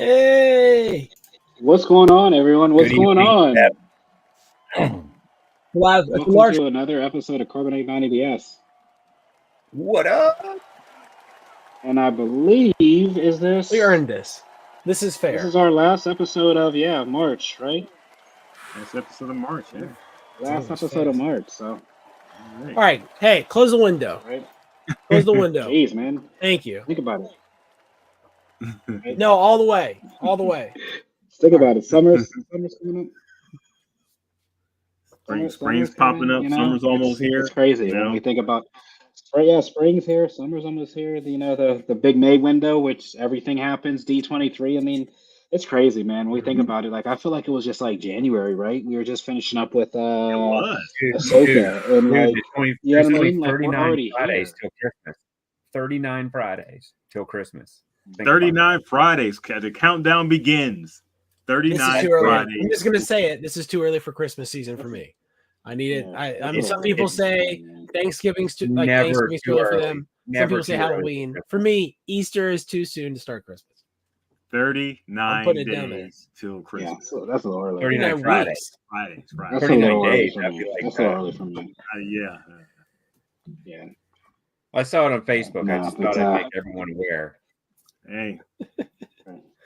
Hey! What's going on, everyone? What's going on? Welcome to another episode of Carbonate 90 BS. What up? And I believe, is this... We earned this. This is fair. This is our last episode of, March, right? Last episode of March, yeah. Last episode of March, so... All right. Hey, close the window. Right? Close the window. Jeez, man. Thank you. Think about it. Right? No, all the way. All the way. Think about it. Summer's coming up. Spring's popping up. Summer's almost here. It's crazy when we think about... spring's here. Summer's almost here. The big May window, which everything happens. D23. I mean, it's crazy, man. When we think about it, I feel like it was just like January, right? We were just finishing up with Ahsoka, and you know what I mean? 39 Fridays till Christmas. 39 Fridays till Christmas. 39 Fridays. The countdown begins. 39 Fridays. I'm just gonna say it. This is too early for Christmas season for me. I need it. I mean, some people say Thanksgiving's too early for them. Some people say Halloween. For me, Easter is too soon to start Christmas. 39 days till Christmas. Yeah, so that's a little early. 39 Fridays. That's 39 days. That's a little early for me. Yeah. I saw it on Facebook. I just thought I'd make everyone aware. Hey,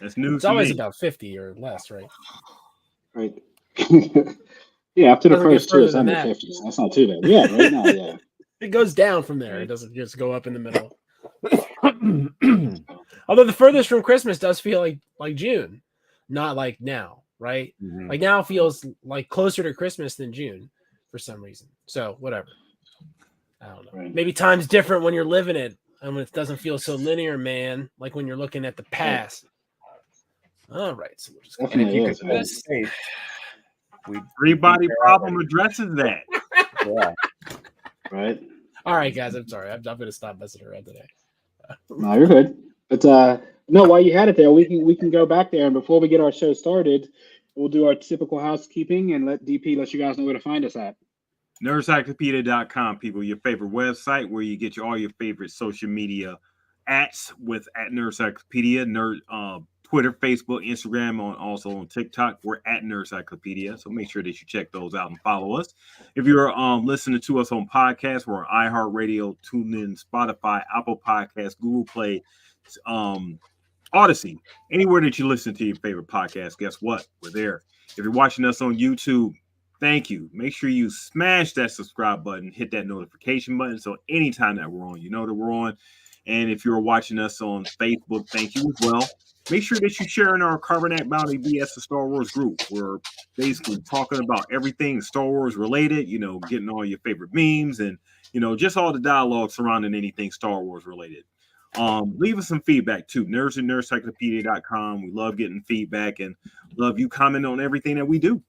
that's news. It's always about 50 or less, right? Right. Yeah, after the first two, it's under 50. So that's not too bad. Yeah, right now, yeah. It goes down from there. It doesn't just go up in the middle. Although the furthest from Christmas does feel like June, not like now, right? Mm-hmm. Like now feels like closer to Christmas than June for some reason. So whatever. I don't know. Right. Maybe time's different when you're living it, and when it doesn't feel so linear, man. Like when you're looking at the past. All right, so we'll just go. And if you could this, Three Body Problem addresses that. Yeah. Right. All right, guys. I'm sorry. I'm going to stop messing around today. No, you're good. But no, while you had it there, we can go back there, and before we get our show started, we'll do our typical housekeeping and let DP let you guys know where to find us at. Nerdcyclopedia.com, people, your favorite website where you get all your favorite social media @, with Nerdcyclopedia, Twitter, Facebook, Instagram, also on TikTok. We're @Nerdcyclopedia, so make sure that you check those out and follow us. If you're listening to us on podcasts, we're on iHeartRadio, TuneIn, Spotify, Apple Podcasts, Google Play, Odyssey, anywhere that you listen to your favorite podcast. Guess what? We're there. If you're watching us on YouTube, thank you. Make sure you smash that subscribe button, hit that notification button, so anytime that we're on, you know that we're on. And if you're watching us on Facebook, thank you as well. Make sure that you share in our Carbonate Bounty BS the Star Wars group. We're basically talking about everything Star Wars related, getting all your favorite memes and, just all the dialogue surrounding anything Star Wars related. Leave us some feedback too. Nerds and Nerdcyclopedia.com. We love getting feedback and love you commenting on everything that we do.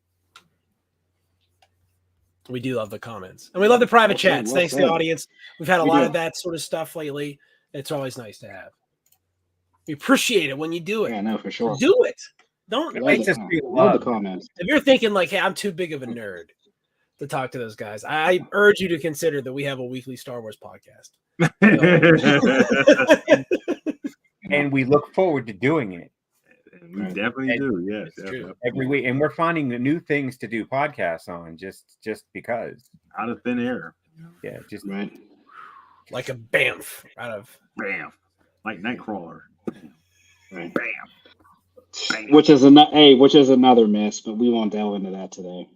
We do love the comments. And we love the private chats. Thanks to the audience. We've had a lot of that sort of stuff lately. It's always nice to have. We appreciate it when you do it. Yeah, no, for sure. Do it. Don't make us love the comments. If you're thinking like, hey, I'm too big of a nerd to talk to those guys, I urge you to consider that we have a weekly Star Wars podcast. And we look forward to doing it. We definitely do. Yes, every week, and we're finding the new things to do podcasts on just because out of thin air. Yeah, just right. Like a BAMF out of BAMF, like Nightcrawler. Right. Bam. Which is another mess, but we won't delve into that today.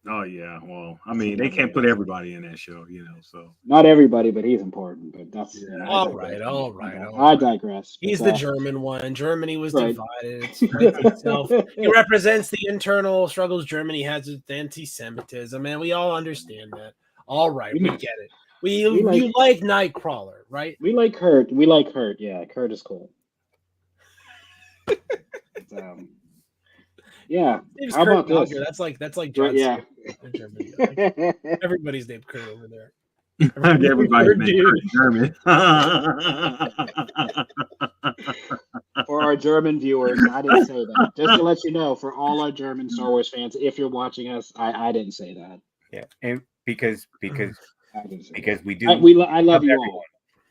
Oh yeah, well, I mean, they can't put everybody in that show, so not everybody, but he's important. But that's all right. I digress. He's the German one. Germany was divided. Itself. He represents the internal struggles Germany has with anti-Semitism, man. We all understand that. All right, we get it. You like Nightcrawler, right? We like Kurt. Yeah, Kurt is cool. Yeah. How about this? That's like John Cena in Germany. Everybody's named Kurt over there. Everybody's named Kurt German. For our German viewers, I didn't say that. Just to let you know, for all our German Star Wars fans, if you're watching us, I didn't say that. Yeah, and because we do. I love you everyone. all.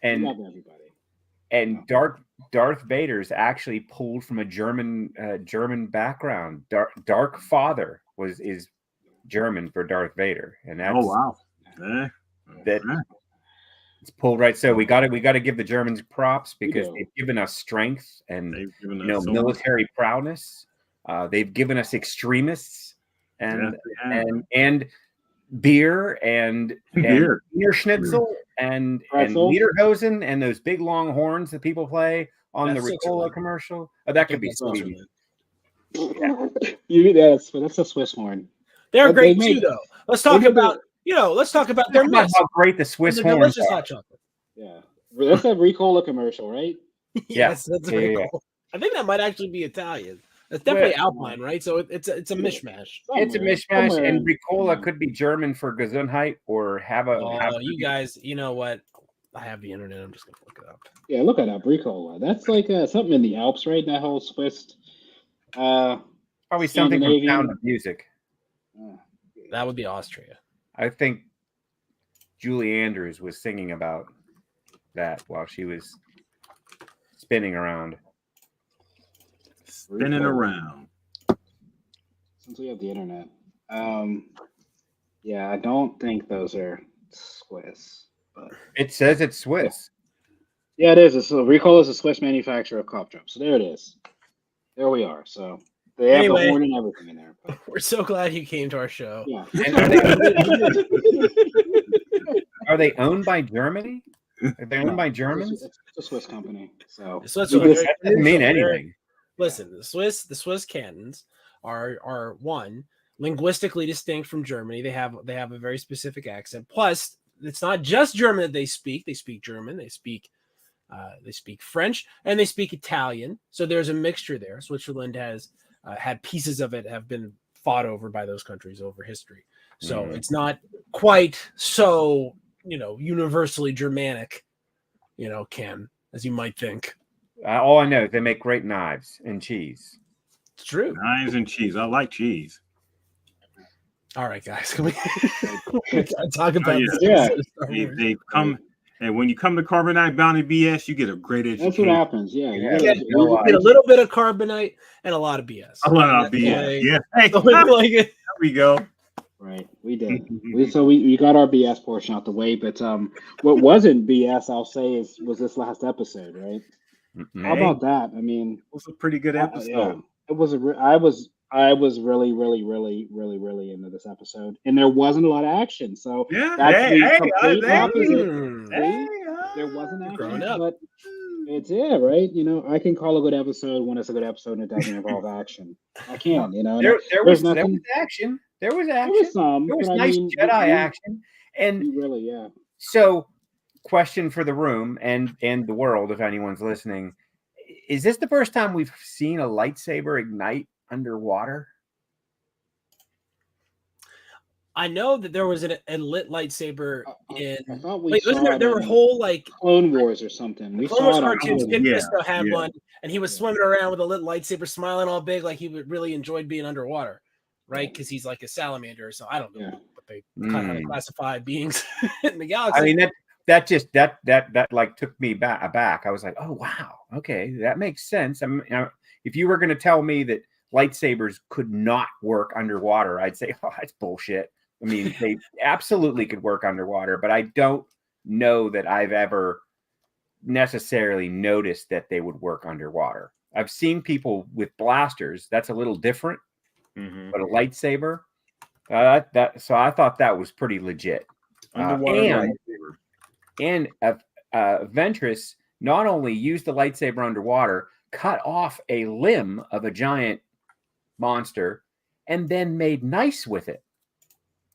And love everybody. And Darth Darth Vader's actually pulled from a German background. Dark Father is German for Darth Vader, and that's wow. It's pulled right. So we got to give the Germans props because they've given us strength and military prowess. They've given us extremists and beer and beer schnitzel and lederhosen and those big long horns that people play on the Ricola commercial. Oh, that could be sweet. That's a Swiss horn. They're great too, though. Let's talk about their mess. How great the Swiss horns delicious hot chocolate. Yeah, that's a Ricola commercial, right? Yes, that's very cool. I think that might actually be Italian. It's definitely Alpine, right? So it's a mishmash. It's a mishmash, and Ricola could be German for Gesundheit or have a. You guys, you know what? I have the internet. I'm just gonna look it up. Yeah, look it up. Ricola. That's like something in the Alps, right? That whole Swiss. Probably something from Sound of Music. That would be Austria. I think Julie Andrews was singing about that while she was spinning around. Since we have the internet. Yeah, I don't think those are Swiss. But it says it's Swiss. Yeah, it is. Ricola is a Swiss manufacturer of cough drops. So there it is. There we are. So they have the horn and everything in there. We're so glad you came to our show. Yeah. Are they owned by Germany? Are they owned by Germans? It's a Swiss company. So that doesn't mean anything. Listen, the Swiss cantons are one linguistically distinct from Germany. They have a very specific accent. Plus, it's not just German that they speak. They speak German. They speak French, and they speak Italian. So there's a mixture there. Switzerland has had pieces of it have been fought over by those countries over history. So it's not quite so universally Germanic, Ken, as you might think. All I know is they make great knives and cheese. It's true. Knives and cheese. I like cheese. All right, guys. Can we talk about this? Yeah. They come, and when you come to Carbonite Bounty BS, you get a great education. That's what happens. Yeah. You get a little bit of Carbonite and a lot of BS. A lot of BS. Yeah. Hey, there we go. Right, we did. We got our BS portion out the way, but what wasn't BS, I'll say, was this last episode, right? How about that? I mean, it was a pretty good episode. Yeah, it was. I was really, really, really, really, really into this episode, and there wasn't a lot of action. So that's the complete opposite. There wasn't action, but it's right. I can call a good episode when it's a good episode and it doesn't involve action. I can, There was action. There was action. There was some. There was nice Jedi action, and really, So, question for the room and the world, if anyone's listening, is this the first time we've seen a lightsaber ignite underwater? I know that there was a lit lightsaber in. I thought wasn't there were whole Clone Wars or something. We Clone Wars cartoons. Kid Fisto had one, and he was swimming around with a lit lightsaber, smiling all big, like he really enjoyed being underwater, right? Because he's like a salamander, so I don't know what they kind of classify beings in the galaxy. I mean that like took me aback. I was like, oh wow, okay, that makes sense. I mean, if you were going to tell me that lightsabers could not work underwater, I'd say, oh, that's bullshit. I mean, they absolutely could work underwater, but I don't know that I've ever necessarily noticed that they would work underwater. I've seen people with blasters. That's a little different, but a lightsaber, so I thought that was pretty legit. And Ventress not only used the lightsaber underwater, cut off a limb of a giant monster, and then made nice with it.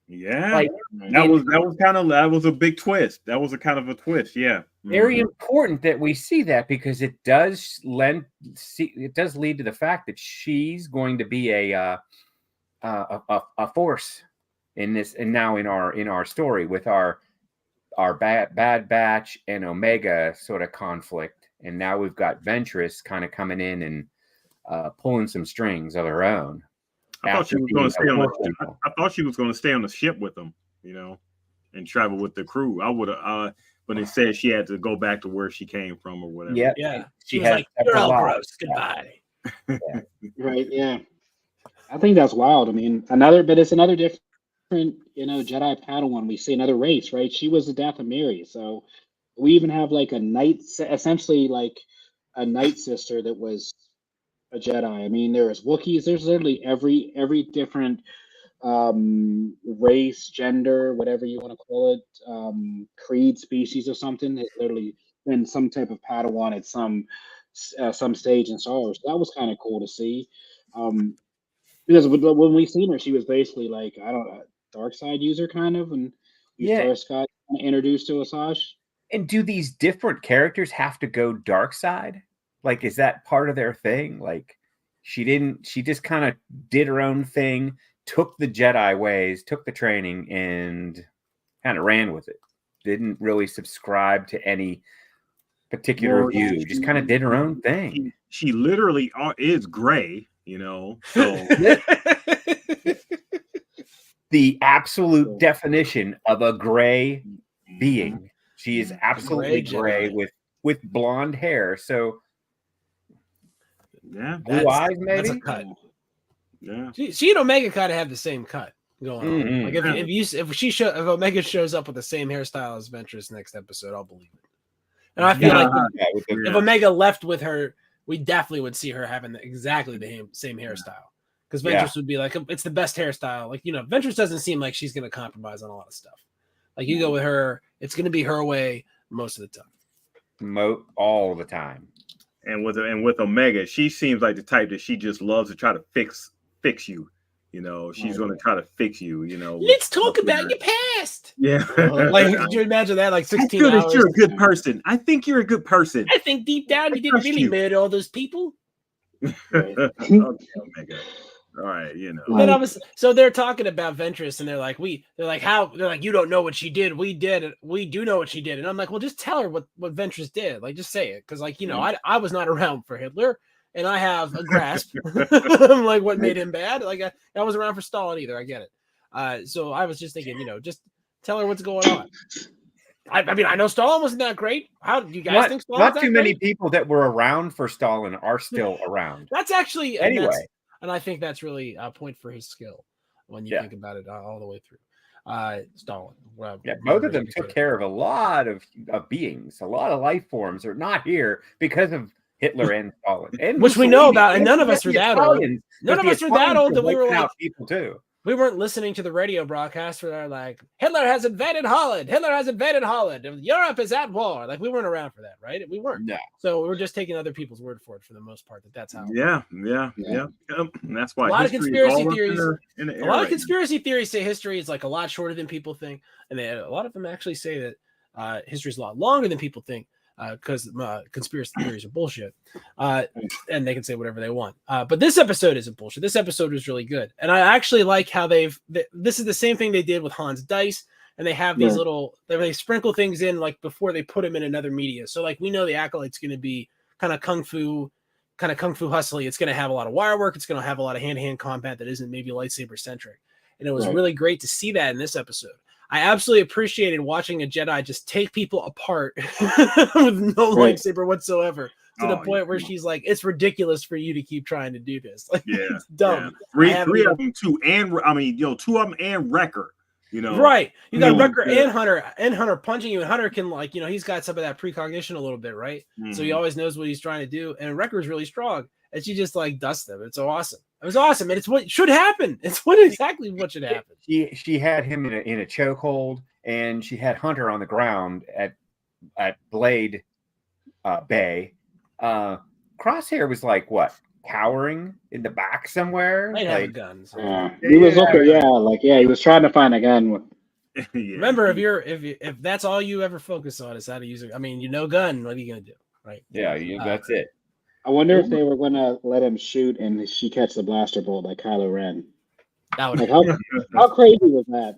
Yeah, that was a big twist. That was a kind of a twist. Yeah, very important that we see that, because it does lead to the fact that she's going to be a force in this, and now in our story with our Bad Batch and Omega sort of conflict, and now we've got Ventress kind of coming in and pulling some strings of her own. I thought she was going to stay on the ship with them, and travel with the crew. I would have, But instead, she had to go back to where she came from or whatever. Yeah, Yeah. she She was has like, "You're several all lives. gross. Goodbye." Right. Yeah. I think that's wild. I mean, it's another different, Jedi Padawan. We see another race, right? She was the Dathomiri. So we even have like essentially like a Night Sister that was a Jedi. I mean, there's Wookiees. There's literally every different race, gender, whatever you want to call it, creed, species, or something. It literally been some type of Padawan at some stage in Star Wars. That was kind of cool to see. Because when we seen her, she was basically like, I don't know, dark side user kind of, and we Yeah. first got introduced to Asajj. And do these different characters have to go dark side? Like, is that part of their thing? Like, she just kind of did her own thing, took the Jedi ways, took the training, and kind of ran with it. Didn't really subscribe to any particular view. Just kind of did her own thing. She literally is gray, So the absolute definition of a gray being. She is absolutely gray with blonde hair. So yeah, blue eyes, That's a maybe. cut. Yeah. She and Omega kind of have the same cut going on. Mhm. Like if Omega shows up with the same hairstyle as Ventress next episode, I'll believe it. And I feel like if Omega left with her, we definitely would see her having exactly the same hairstyle. Because Ventress would be like, it's the best hairstyle. Like, Ventress doesn't seem like she's going to compromise on a lot of stuff. Like, you go with her, it's going to be her way most of the time. All the time. And with Omega, she seems like the type that she just loves to try to fix you. She's going to try to fix you. Let's talk about your past. Yeah. Like, could you imagine that? Like 16 I feel hours. that you're a good person. I think you're a good person. I think deep down you didn't really murder all those people. Okay, Omega. All right, Then so they're talking about Ventress, and they're like, you don't know what she did. We do know what she did. And I'm like, well, just tell her what Ventress did. Like, just say it. Because, like, I was not around for Hitler, and I have a grasp like what made him bad. Like, I wasn't around for Stalin either. I get it. So I was just thinking, just tell her what's going on. I mean, I know Stalin wasn't that great. How do you guys think Stalin? Not too many people that were around for Stalin are still around. That's actually anyway. And I think that's really a point for his skill when you think about it all the way through. Stalin. Both of them took care of a lot of beings. A lot of life forms are not here because of Hitler and Stalin. And which we know about, and none of us are that old. None of us are that old that we were like people too. We weren't listening to the radio broadcast where they're like, Hitler has invaded Holland. Hitler has invaded Holland. Europe is at war. Like, we weren't around for that, right? We weren't. No. So we're just taking other people's word for it for the most part. That's how. Yeah. And that's why a lot of conspiracy theories. A lot of conspiracy theories say history is like a lot shorter than people think, and a lot of them actually say that history is a lot longer than people think. Because conspiracy theories are bullshit, and they can say whatever they want. But this episode isn't bullshit. This episode was really good, and I actually like how this is the same thing they did with Hans Dice, and they have these they sprinkle things in like before they put him in another media. So like we know the Acolyte's going to be kind of kung fu hustly. It's going to have a lot of wire work. It's going to have a lot of hand-to-hand combat that isn't maybe lightsaber centric, and it was really great to see that in this episode. I absolutely appreciated watching a Jedi just take people apart with no lightsaber whatsoever to the point where she's like, it's ridiculous for you to keep trying to do this. Like, it's dumb. Yeah. Three of them, two of them and Wrecker, Right. You got Wrecker and Hunter punching you, and Hunter can he's got some of that precognition a little bit, right? Mm-hmm. So he always knows what he's trying to do, and Wrecker's really strong, and she just like dusts them. It's so awesome. It was awesome, and it's what should happen. It's exactly what should happen. She had him in a chokehold, and she had Hunter on the ground at Blade Bay. Crosshair was like what, cowering in the back somewhere? Might have a gun. So. Yeah, he was okay. He was trying to find a gun. Remember, if that's all you ever focus on is how to use it. I mean, gun. What are you gonna do, right? Yeah, that's it. I wonder if they were going to let him shoot and she catch the blaster bolt like Kylo Ren. That would how crazy was that?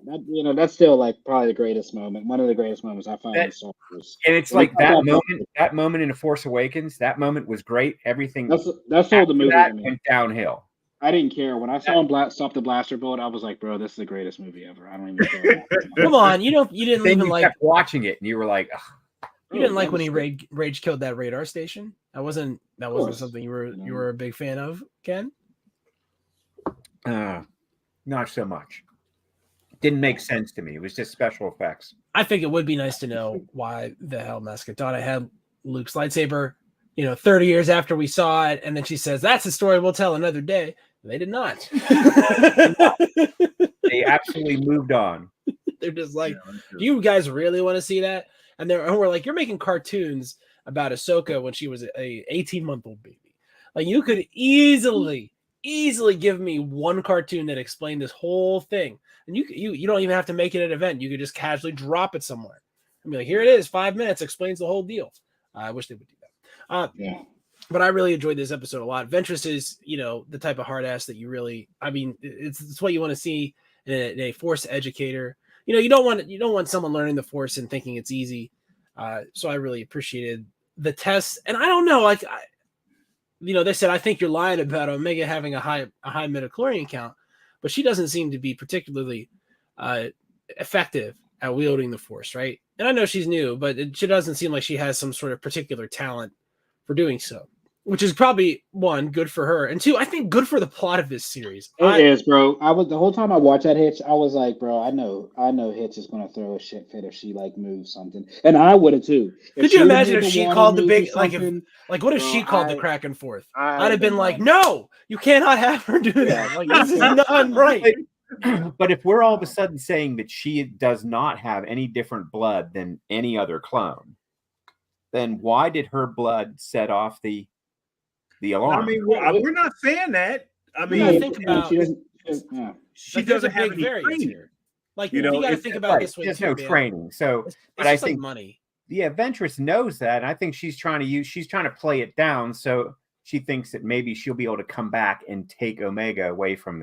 That's still like probably the greatest moment. One of the greatest moments I found in Star Wars. And it's like that moment in The Force Awakens. That moment was great. Everything that's all the movie went downhill. I didn't care when I saw him stop the blaster bolt. I was like, bro, this is the greatest movie ever. I don't even care. Come on, you didn't then even you kept watching it, and you were like, You didn't like when he rage killed that radar station. That wasn't something you were a big fan of, Ken. Not so much. Didn't make sense to me. It was just special effects. I think it would be nice to know why the hell Mascotata had Luke's lightsaber, 30 years after we saw it, and then she says, "That's a story we'll tell another day." They did not. They absolutely moved on. They're just like, "Do you guys really want to see that?" And we're like, "You're making cartoons about Ahsoka when she was a 18-month-old baby. Like, you could easily give me one cartoon that explained this whole thing, and you don't even have to make it an event. You could just casually drop it somewhere and be like, here it is, 5 minutes, explains the whole deal." I wish they would do that. Yeah. But I really enjoyed this episode a lot. Ventress is, the type of hard ass that you really, it's what you want to see in a Force educator. You don't want someone learning the Force and thinking it's easy. So I really appreciated the tests. And I don't know, they said, I think you're lying about Omega having a high midichlorian count, but she doesn't seem to be particularly effective at wielding the Force, right? And I know she's new, but she doesn't seem like she has some sort of particular talent for doing so, which is probably, one, good for her, and two, I think good for the plot of this series. It is, bro. The whole time I watched that Hitch, I was like, bro, I know Hitch is gonna throw a shit fit if she moves something, and I would have too. Could you imagine if she called the big what if she called the Crack and Forth? I'd have been like, no, you cannot have her do that. Like, this is not right. But if we're all of a sudden saying that she does not have any different blood than any other clone, then why did her blood set off the alarm? I mean, we're not saying that. I mean, think about she doesn't have any training here. Like, you got to think about this way. There's no training, so but I think money. Yeah, Ventress knows that, and I think she's trying to play it down, so she thinks that maybe she'll be able to come back and take Omega away from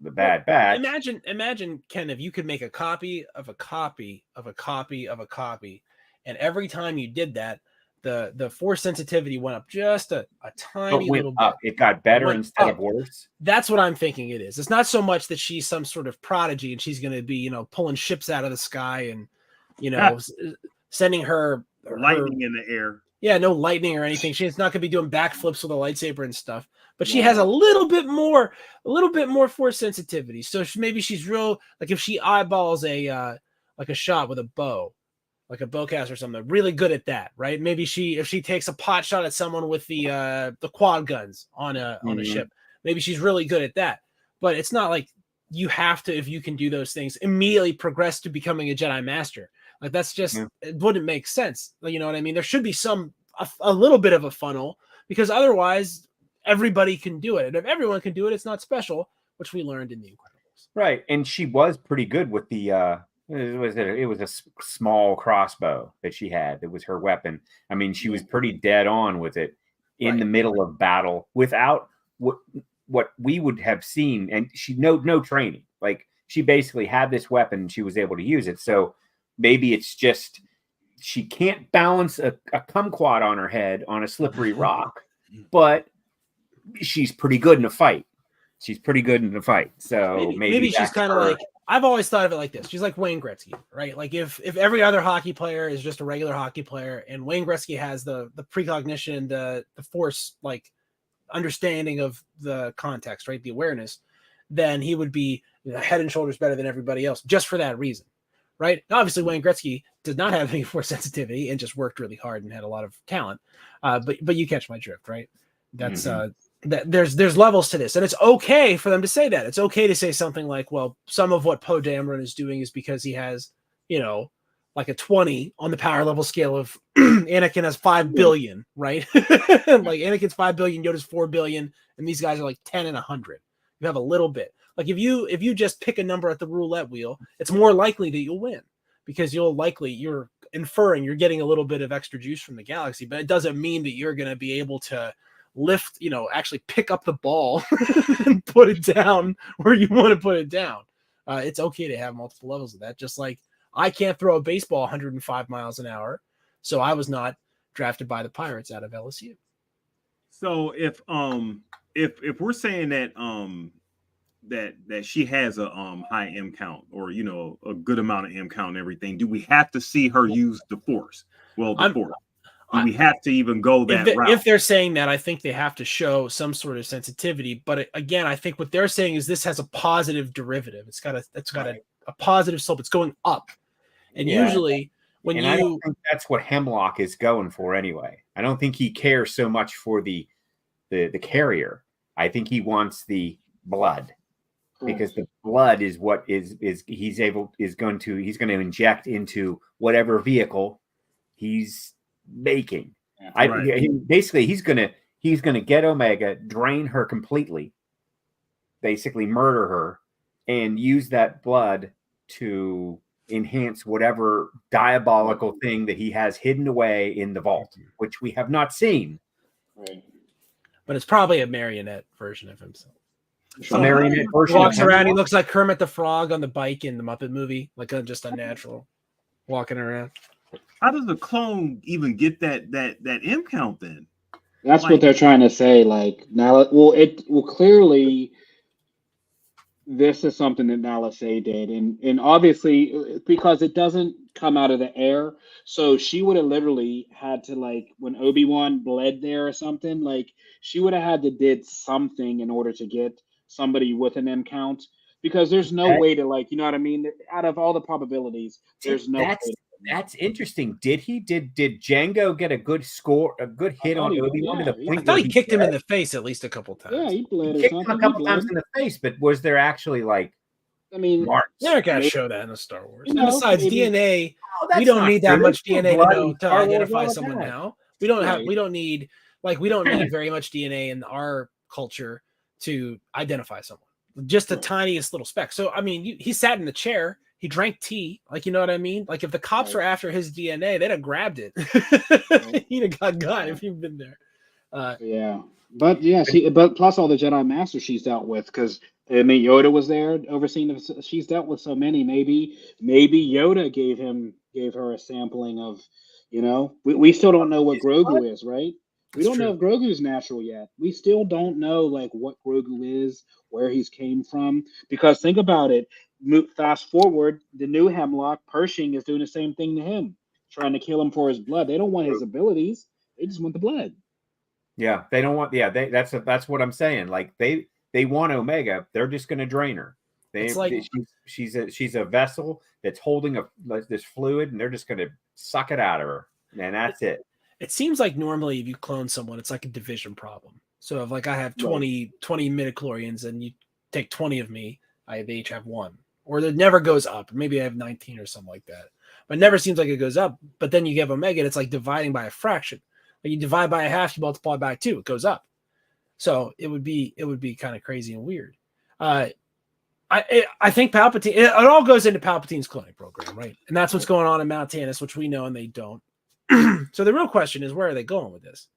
the bad batch. Imagine, Ken, if you could make a copy of a copy of a copy of a copy, and every time you did that, the Force sensitivity went up just a tiny little bit. It got better instead of worse. That's what I'm thinking it is. It's not so much that she's some sort of prodigy and she's going to be, pulling ships out of the sky and, sending her lightning in the air. Yeah, no lightning or anything. She's not going to be doing backflips with a lightsaber and stuff. But she has a little bit more Force sensitivity. So maybe she's real. Like if she eyeballs a shot with a bow, like a bowcast or something, really good at that, right? Maybe if she takes a pot shot at someone with the quad guns on a ship, maybe she's really good at that. But it's not like you have to, if you can do those things, immediately progress to becoming a Jedi Master. Like that's just it wouldn't make sense. You know what I mean? There should be a little bit of a funnel, because otherwise everybody can do it, and if everyone can do it, it's not special, which we learned in The Incredibles. Right, and she was pretty good with the. It was a small crossbow that she had. It was her weapon. I mean, she was pretty dead on with it in the middle of battle without what we would have seen. And she no training. Like she basically had this weapon and she was able to use it. So maybe it's just she can't balance a kumquat on her head on a slippery rock, but she's pretty good in a fight. So maybe she's kind of like. I've always thought of it like this. She's like Wayne Gretzky, right? Like if every other hockey player is just a regular hockey player and Wayne Gretzky has the precognition, the Force, like understanding of the context, right? The awareness, then he would be head and shoulders better than everybody else just for that reason, right? Now, obviously, Wayne Gretzky did not have any Force sensitivity and just worked really hard and had a lot of talent. But you catch my drift, right? That's that there's levels to this, and it's okay for them to say that. It's okay to say something like, well, some of what Poe Dameron is doing is because he has, like a 20 on the power level scale of Anakin has 5 billion, right? Like Anakin's 5 billion, Yoda's 4 billion, and these guys are like 10 and 100. You have a little bit. Like if you just pick a number at the roulette wheel, it's more likely that you'll win, because you're inferring you're getting a little bit of extra juice from the galaxy, but it doesn't mean that you're going to be able to lift, actually pick up the ball and put it down where you want to put it down. It's okay to have multiple levels of that. Just like I can't throw a baseball 105 miles an hour, so I was not drafted by the Pirates out of LSU. So if we're saying that that she has a high M count, or a good amount of M count and everything, do we have to see her use the Force? Well, the fourth. Do we have to even go that route? If they're saying that, I think they have to show some sort of sensitivity. But again, I think what they're saying is this has a positive derivative. It's got a positive slope. It's going up. And usually when I don't think that's what Hemlock is going for anyway. I don't think he cares so much for the carrier. I think he wants the blood. Because the blood is what he's going to inject into whatever vehicle he's making. Basically he's gonna get Omega, drain her completely, basically murder her, and use that blood to enhance whatever diabolical thing that he has hidden away in the vault, which we have not seen. Right. But it's probably a marionette version of himself. A marionette version. Walks around. He looks like Kermit the Frog on the bike in the Muppet movie, like just unnatural, walking around. How does the clone even get that M count then? That's what they're trying to say. Like now, clearly, this is something that Nala Se did, and obviously because it doesn't come out of the air, so she would have literally had to, like, when Obi-Wan bled there or something, like she would have had to did something in order to get somebody with an M count, because there's no way to, like, you know what I mean? Out of all the probabilities, there's no way. That's interesting. Did Django get a good score, a good hit on Obi-Wan to the point? I thought he kicked him in the face at least a couple times. Yeah, he bled. He kicked him a couple times in the face, but was there actually, like, I mean, they're not gonna show that in the Star Wars. And besides, DNA, we that's don't need that much DNA to Star Wars identify all the someone time. now. We don't need very much DNA in our culture to identify someone. Just the tiniest little speck. So I mean, he sat in the chair. He drank tea, like, you know what I mean? Like, if the cops were after his DNA, they'd have grabbed it. He'd have got if you've been there. But plus all the Jedi Masters she's dealt with, because I mean Yoda was there overseeing them. She's dealt with so many. Maybe Yoda gave her a sampling of, you know. We still don't know what Grogu is, right? We don't know if Grogu is natural yet. We still don't know, like, what Grogu is, where he's came from. Because think about it. Fast forward, the new Hemlock, Pershing is doing the same thing to him, trying to kill him for his blood. They don't want his abilities; they just want the blood. Yeah, they don't want. Yeah, that's what I'm saying. Like they want Omega, they're just going to drain her. She's a vessel that's holding this fluid, and they're just going to suck it out of her, and that's it. It seems like normally if you clone someone, it's like a division problem. So if, like, I have 20 midichlorians and you take 20 of me, they each have one. Or it never goes up. Maybe I have 19 or something like that. But it never seems like it goes up. But then you give Omega, and it's like dividing by a fraction. Like, you divide by a half, you multiply by 2, it goes up. So it would be kind of crazy and weird. I think Palpatine, it all goes into Palpatine's cloning program, right? And that's what's going on in Mount Tannis, which we know and they don't. So the real question is, where are they going with this?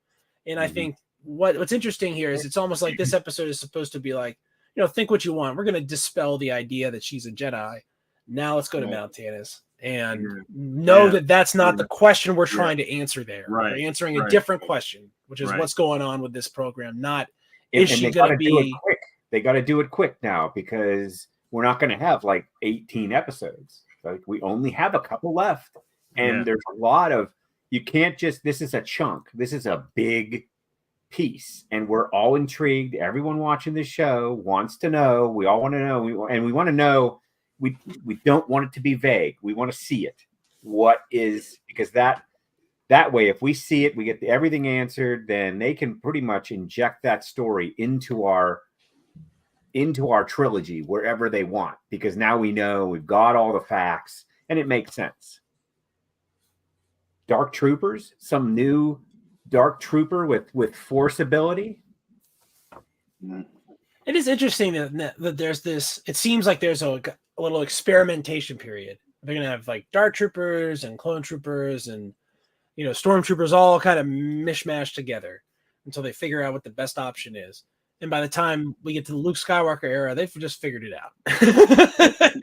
And I think what's interesting here is it's almost like this episode is supposed to be like, you know, think what you want. We're going to dispel the idea that she's a Jedi. Now let's go to Mount Tannis and know that that's not the question we're trying to answer there. Right. We're answering a different question, which is what's going on with this program. Not, is she going to be... They got to do it quick now, because we're not going to have like 18 episodes. Like, we only have a couple left. And there's a lot of... You can't just... This is a chunk. This is a big piece, and we're all intrigued. Everyone watching this show wants to know. We all want to know, we want to know. We don't want it to be vague. We want to see it. What is, because that way, if we see it, we get everything answered. Then they can pretty much inject that story into our trilogy wherever they want, because now we know we've got all the facts and it makes sense. Dark Troopers, some new Dark Trooper with force ability. It is interesting that there's this. It seems like there's a little experimentation period. They're gonna have like Dark Troopers and Clone Troopers and, you know, Stormtroopers all kind of mishmashed together until they figure out what the best option is. And by the time we get to the Luke Skywalker era, they've just figured it out.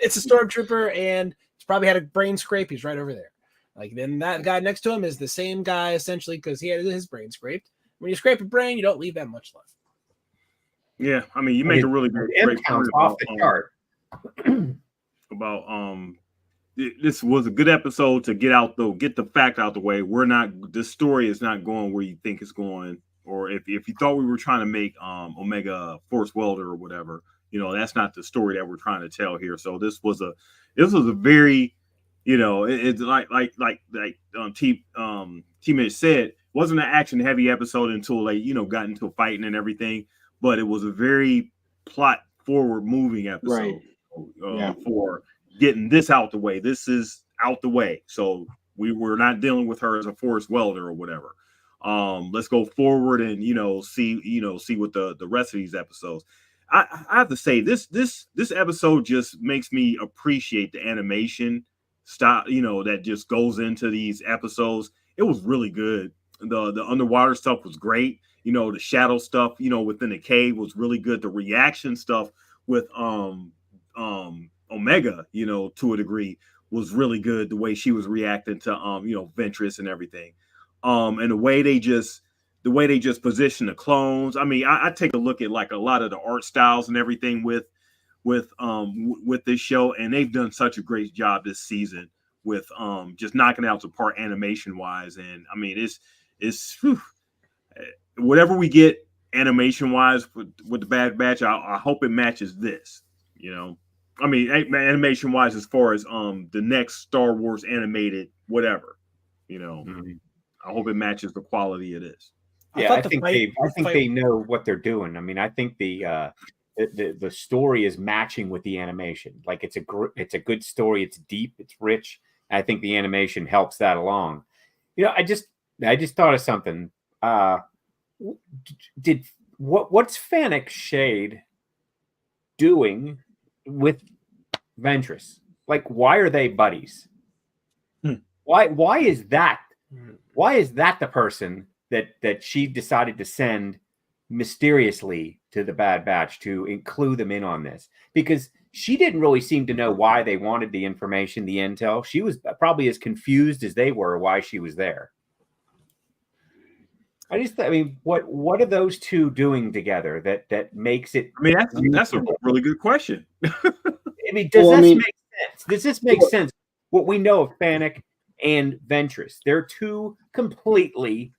It's a Stormtrooper, and it's probably had a brain scrape. He's right over there. Like, then that guy next to him is the same guy, essentially, because he had his brain scraped. When you scrape a brain, you don't leave that much left. Yeah, I mean, you make a really great point off the chart about this was a good episode to get the fact out the way. This story is not going where you think it's going, or if you thought we were trying to make Omega Force Welder or whatever, that's not the story that we're trying to tell here. So this was a very, it's like T-Mitch said, wasn't an action heavy episode until they got into fighting and everything, but it was a very plot forward moving episode, right. For getting this out the way. This is out the way, so we're not dealing with her as a Force Welder or whatever. Let's go forward and see what the rest of these episodes. I have to say this episode just makes me appreciate the animation style, that just goes into these episodes. It was really good. The underwater stuff was great. The shadow stuff, within the cave was really good. The reaction stuff with Omega, to a degree, was really good. The way she was reacting to Ventress and everything. And the way they just position the clones. I mean, I take a look at like a lot of the art styles and everything with this show, and they've done such a great job this season with just knocking it out the park animation wise. And I mean, it's whew, whatever we get animation wise with the Bad Batch, I hope it matches this. I mean, animation wise, as far as the next Star Wars animated whatever, I hope it matches the quality of this. Yeah, I think they know what they're doing. I mean, I think the story is matching with the animation. Like it's a good story. It's deep. It's rich. I think the animation helps that along. I just thought of something. What's Fennec Shade doing with Ventress? Like, why are they buddies? Why is that? Why is that the person that she decided to send mysteriously to the Bad Batch to include them in on this? Because she didn't really seem to know why they wanted the information, the intel. She was probably as confused as they were why she was there. I mean, what are those two doing together that makes it? I mean, that's a really good question. I mean, does this make sense? Does this make sense? What we know of Fennec and Ventress, they're two completely.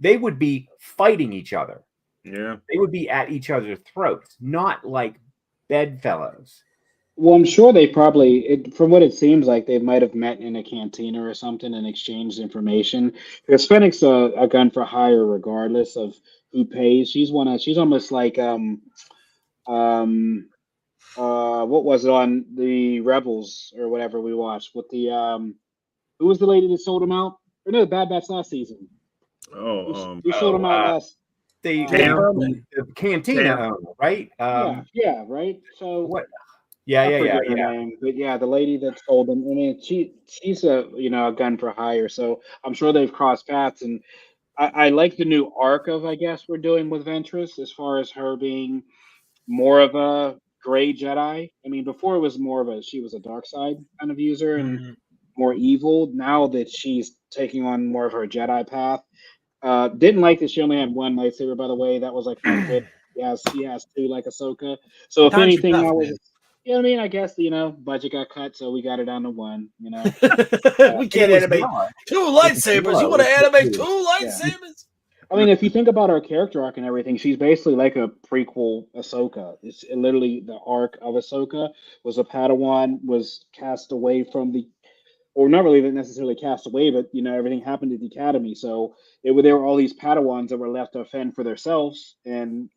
They would be fighting each other. Yeah, they would be at each other's throats, not like bedfellows. Well, I'm sure they probably, from what it seems like, they might have met in a cantina or something and exchanged information. Because Fennec's a gun for hire, regardless of who pays. She's almost like what was it on the Rebels or whatever we watched with the who was the lady that sold him out? Or no, the Bad Batch last season. Who sold him out last? The cantina owner, right? Yeah, right. So what? Yeah. But yeah, the lady that sold him. I mean, she's a a gun for hire. So I'm sure they've crossed paths, and I like the new arc of, I guess, we're doing with Ventress as far as her being more of a gray Jedi. I mean, before it was more of she was a dark side kind of user and more evil. Now that she's taking on more of her Jedi path. Didn't like that she only had one lightsaber, by the way. That was like she has two, like Ahsoka. So if anything, I was. You know what I mean? I guess, budget got cut, so we got it down to one, we can't animate two lightsabers. You want to animate two lightsabers? I mean, if you think about her character arc and everything, she's basically like a prequel Ahsoka. It's literally the arc of Ahsoka was a Padawan, was cast away from or not really necessarily cast away, but, everything happened at the academy. So there were all these Padawans that were left to fend for themselves, and,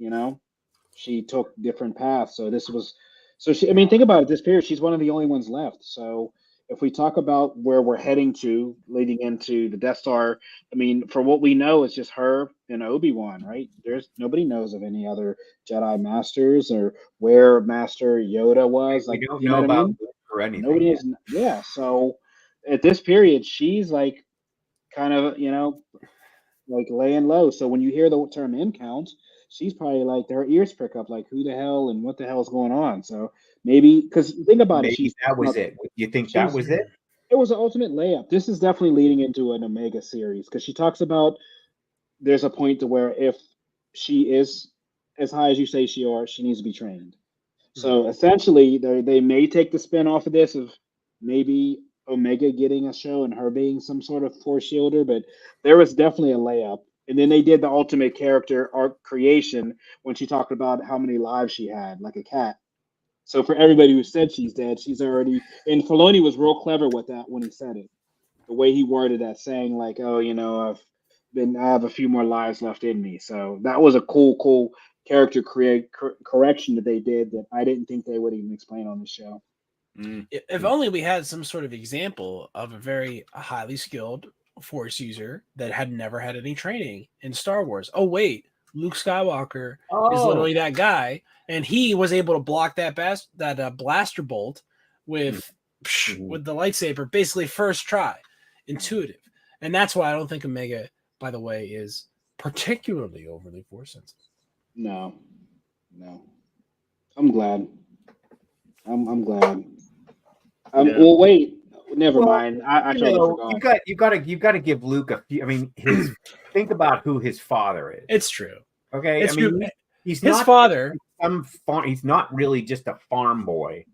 she took different paths. So this was... So think about it. This period, she's one of the only ones left. So if we talk about where we're heading to, leading into the Death Star, I mean, for what we know, it's just her and Obi-Wan, right? Nobody knows of any other Jedi Masters or where Master Yoda was. We don't know about or anything. Nobody is. Yeah. So at this period, she's like kind of like laying low. So when you hear the term M count, she's probably like her ears prick up, like who the hell and what the hell is going on. So maybe because think about it, that was it. You think that was it? It was an ultimate layup. This is definitely leading into an Omega series because she talks about there's a point to where if she is as high as you say she needs to be trained. So essentially, they may take the spin off of this of maybe Omega getting a show and her being some sort of force shielder, but there was definitely a layup. And then they did the ultimate character arc creation when she talked about how many lives she had, like a cat. So for everybody who said she's dead, she's already. And Filoni was real clever with that when he said it. The way he worded that, saying like, "Oh, I have a few more lives left in me." So that was a cool character correction that they did that I didn't think they would even explain on the show. If only we had some sort of example of a very highly skilled force user that had never had any training in Star Wars. Oh wait, Luke Skywalker is literally that guy, and he was able to block that blaster bolt with the lightsaber basically first try, intuitive. And that's why I don't think Omega, by the way, is particularly overly force sensitive. No. I'm glad. I'm glad. Well, wait. Never mind. I totally forgot. You've got to give Luke a few. I mean, think about who his father is. It's true. Okay, it's true. He's his not father. He's not really just a farm boy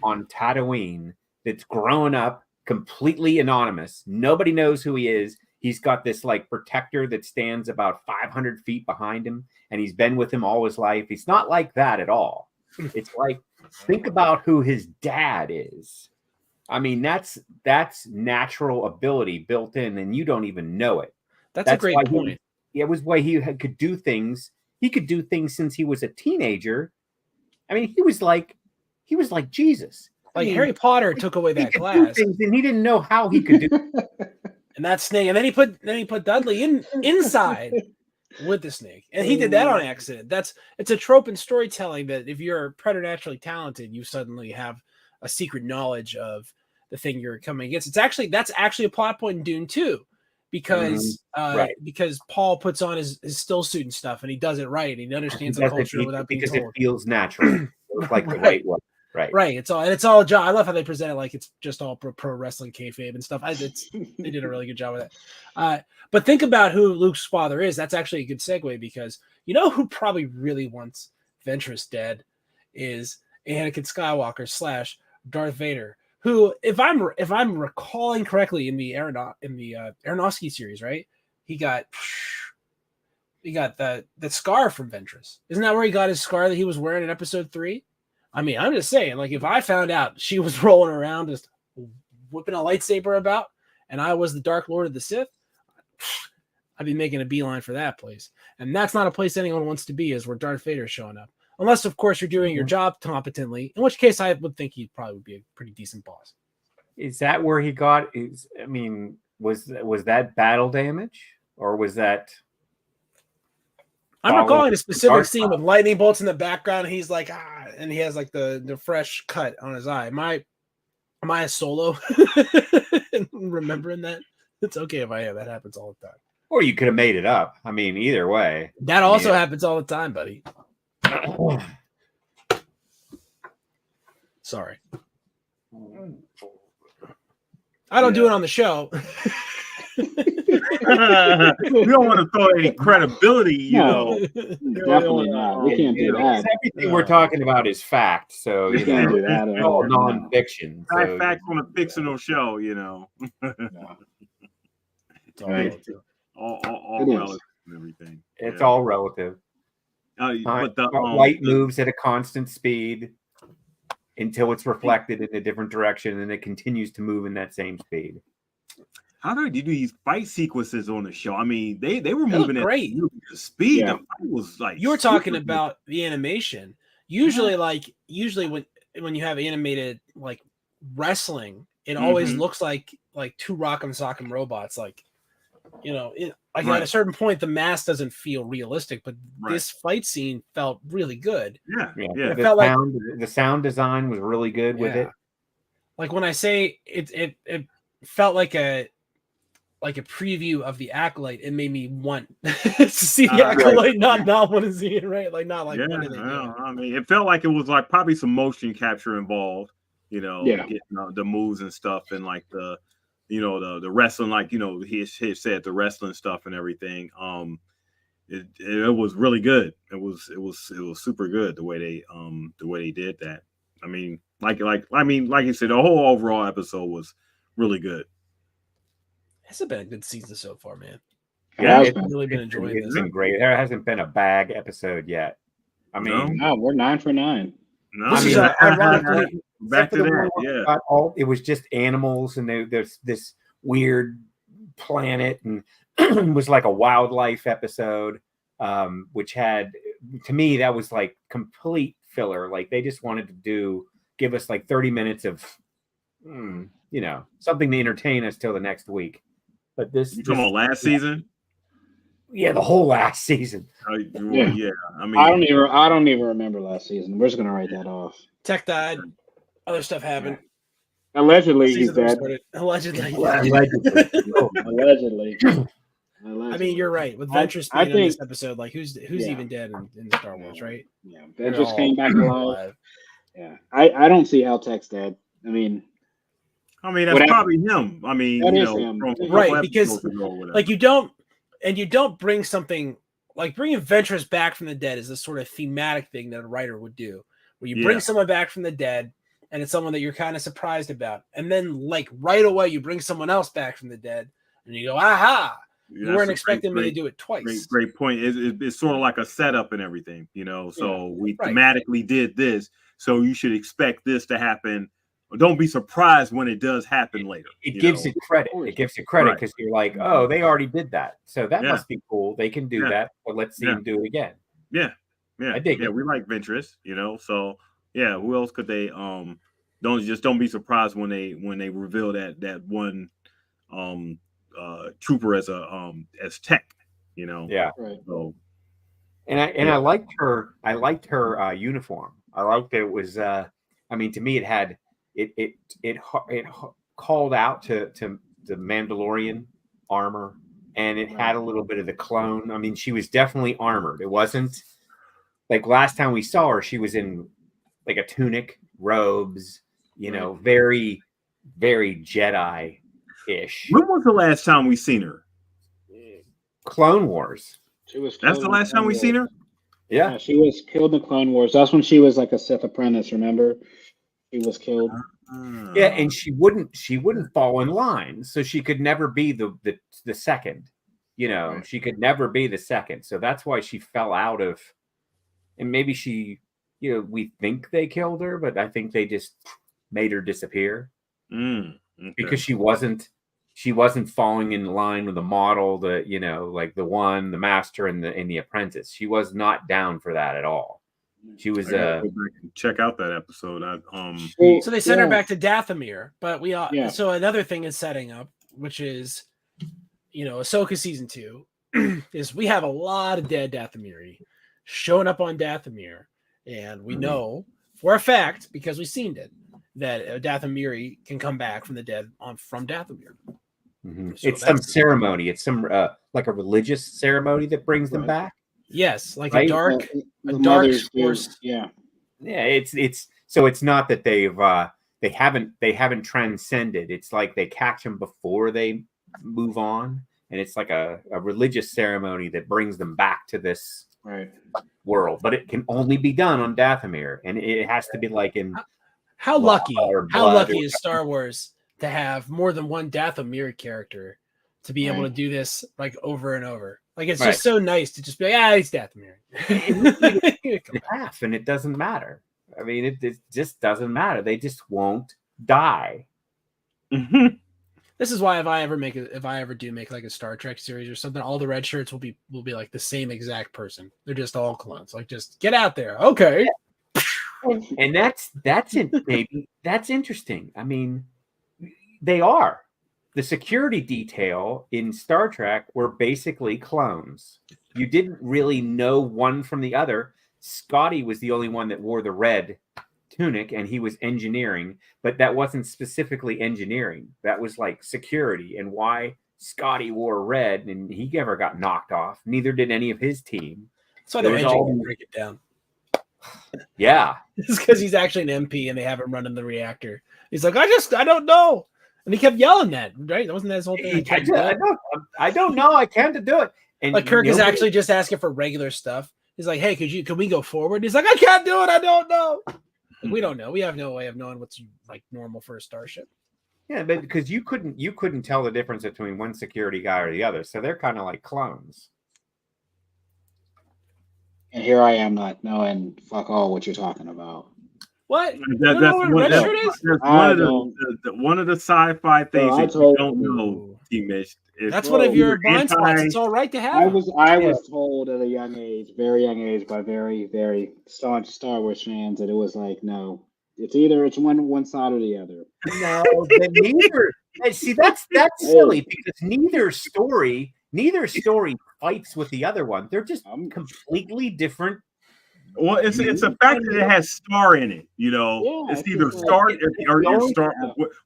on Tatooine that's grown up completely anonymous. Nobody knows who he is. He's got this like protector that stands about 500 feet behind him, and he's been with him all his life. He's not like that at all. It's like, think about who his dad is. I mean, that's natural ability built in, and you don't even know it. That's a great point. It was why he could do things. He could do things since he was a teenager. I mean, he was like Jesus. Like Harry Potter took away that glass, and he didn't know how he could do. And that snake, and then he put Dudley inside with the snake, and he did that on accident. It's a trope in storytelling that if you're preternaturally talented, you suddenly have a secret knowledge of the thing you're coming against. That's actually a plot point in Dune 2, because because Paul puts on his still suit and stuff, and he does it right, and he understands the culture without being told. Because it feels natural, like the right one. Right. It's all job. I love how they present it like it's just all pro wrestling kayfabe and stuff. They did a really good job with that. But think about who Luke's father is. That's actually a good segue, because you know who probably really wants Ventress dead is Anakin Skywalker / Darth Vader, who, if I'm recalling correctly, in the Aronofsky series, right? He got the scar from Ventress. Isn't that where he got his scar that he was wearing in Episode 3? I mean, I'm just saying, like, if I found out she was rolling around just whipping a lightsaber about, and I was the Dark Lord of the Sith, I'd be making a beeline for that place. And that's not a place anyone wants to be, is where Darth Vader's showing up. Unless, of course, you're doing your job competently, in which case I would think he probably would be a pretty decent boss. Is that where he got? I mean, was that battle damage, or was that? I'm recalling a specific scene with lightning bolts in the background. And he's like, and he has like the fresh cut on his eye. Am I a Solo? Remembering that? It's okay if I am. That happens all the time. Or you could have made it up. I mean, either way. That also happens all the time, buddy. Sorry. I don't do it on the show. We don't want to throw any credibility, you know. Definitely not. We can't do that. Everything we're talking about is fact, so we can't do that at all. Non-fiction. So, fact on a fictional show, you know. It's all relative. All relative and everything. It's all relative. But the light moves at a constant speed until it's reflected in a different direction, and it continues to move in that same speed. How did you do these fight sequences on the show? I mean, they were moving at great speed. Yeah. The fight was like, you were talking about the animation. Usually when you have animated like wrestling, it always looks like two Rock'em Sock'em robots. Like, you know, at a certain point, the mask doesn't feel realistic, but this fight scene felt really good. Yeah. It felt the sound design was really good with it. Like when I say it felt like a preview of the Acolyte. It made me want to see the Acolyte, not want to see it, right? Like not like what are they doing? I mean, it felt like it was like probably some motion capture involved, you know, getting the moves and stuff, and like the wrestling, like, you know, he said the wrestling stuff and everything. It was really good. It was super good the way they did that. I mean, like you said, the whole overall episode was really good. It's been a good season so far, man. Yeah, It has I've been. really been enjoying It's this. been great. There hasn't been a bag episode yet. I mean, No, we're 9 for 9. No, This I is mean, ironically, back except for to the that. one where Yeah. it got it was just animals, and there's this weird planet, and it was like a wildlife episode, which had, to me, that was like complete filler. Like they just wanted to give us like 30 minutes of, something to entertain us till the next week. But You talking about last season? yeah, the whole last season. Yeah. I mean, I don't even remember last season. We're just gonna write that off. Tech died. Other stuff happened. Allegedly, he's Season never dead. started. Allegedly. Allegedly. Allegedly. I mean, you're right. With I Ventress being in think- this episode, like who's Yeah. even dead in Star Wars, right? Yeah, They're Ventress all came back alive. Yeah, I don't see how Tech's dead. I mean, that's whatever. probably him. I mean, That you is know, him. from a couple Right, because, episodes ago or whatever. Like you don't bring something like bringing Ventress back from the dead is a sort of thematic thing that a writer would do, where you bring Yeah. someone back from the dead and it's someone that you're kind of surprised about, and then like right away you bring someone else back from the dead and you go, aha! You That's weren't a expecting me to great- do it twice. Great point. It's sort of like a setup and everything, you know. So we Right. thematically did this, so you should expect this to happen. Don't be surprised when it does happen later. It you gives know? it credit. It gives it credit Right. because you're like, oh, they already did that, so that Yeah. must be cool. They can do Yeah. that, but let's see Yeah. them do it again. Yeah, I dig it. We like Ventress, you know. So yeah, who else could they don't be surprised when they reveal that one trooper as Tech, you know. Yeah, right. So and I liked her. I liked her uniform. I liked that it was. I mean, to me, it had it called out to the Mandalorian armor, and it had a little bit of the clone. I mean, she was definitely armored. It wasn't like last time we saw her. She was in like a tunic, robes. You know, very, very Jedi-ish. when was the last time we seen her? Clone Wars. She was. That's killed the in last time Clone we Wars. seen her. Yeah. Yeah, she was killed in the Clone Wars. That's when she was like a Sith apprentice. Remember, she was killed. Yeah, and she wouldn't fall in line, so she could never be the second. You know, Right. she could never be the second. So that's why she fell out of. And maybe she, we think they killed her, but I think they just made her disappear Okay. because she wasn't falling in line with the model, like the master and the apprentice. She was not down for that at all. She was I gotta go back and check out that episode. So they sent her back to Dathomir, but Yeah. so another thing is setting up, which is, Ahsoka season 2 is we have a lot of dead Dathomiri showing up on Dathomir, and we know for a fact because we've seen it that Dathomiri can come back from the dead from Dathomir. Mhm. So It's some that's- ceremony. It's some like a religious ceremony that brings them Right. back. Yes, like Right? a dark. The dark mothers do. force. Yeah. Yeah, it's so it's not that they haven't transcended. It's like they catch them before they move on, and it's like a religious ceremony that brings them back to this Right. world. But it can only be done on Dathomir, and it has to be like in How Law lucky? or How blood lucky or is Star Wars to have more than one Dathomir character to be able to Right. do this like over and over? Like it's Right. just so nice to just be like, it's Dathomir. half, and it doesn't matter. I mean, it just doesn't matter. They just won't die. This is why if I ever do make like a Star Trek series or something, all the red shirts will be like the same exact person. They're just all clones. Like just get out there. Okay. And that's it, baby. That's interesting. I mean, they are. The security detail in Star Trek were basically clones. You didn't really know one from the other. Scotty was the only one that wore the red tunic, and he was engineering, but that wasn't specifically engineering. That was like security, and why Scotty wore red and he never got knocked off. Neither did any of his team. That's why There their was engine all- can break it down. Yeah. It's because he's actually an MP and they have him running the reactor. He's like, I don't know. And he kept yelling that, right? Wasn't that his whole thing? I don't know. I can't do it. And Like Kirk is nobody- actually just asking for regular stuff. He's like, hey, can we go forward? He's like, I can't do it. I don't know. We don't know. We have no way of knowing what's like normal for a starship. Yeah, but because you couldn't tell the difference between one security guy or the other, so they're kind of like clones. And here I am not knowing fuck all what you're talking about. What? That, You don't know what red shirt is? that's I one of the sci-fi things I that you told don't you. know, T. Mitch. That's one of your blind spots. anti- It's all right to have. I them. was told at a young age, very young age, by very, very staunch Star Wars fans that it was like, no, it's either one side or the other. No, but neither. See, that's silly because neither story fights with the other one. They're just completely different. Well, it's a fact that it has star in it. You know, Yeah, it's it's either just star like- or you star.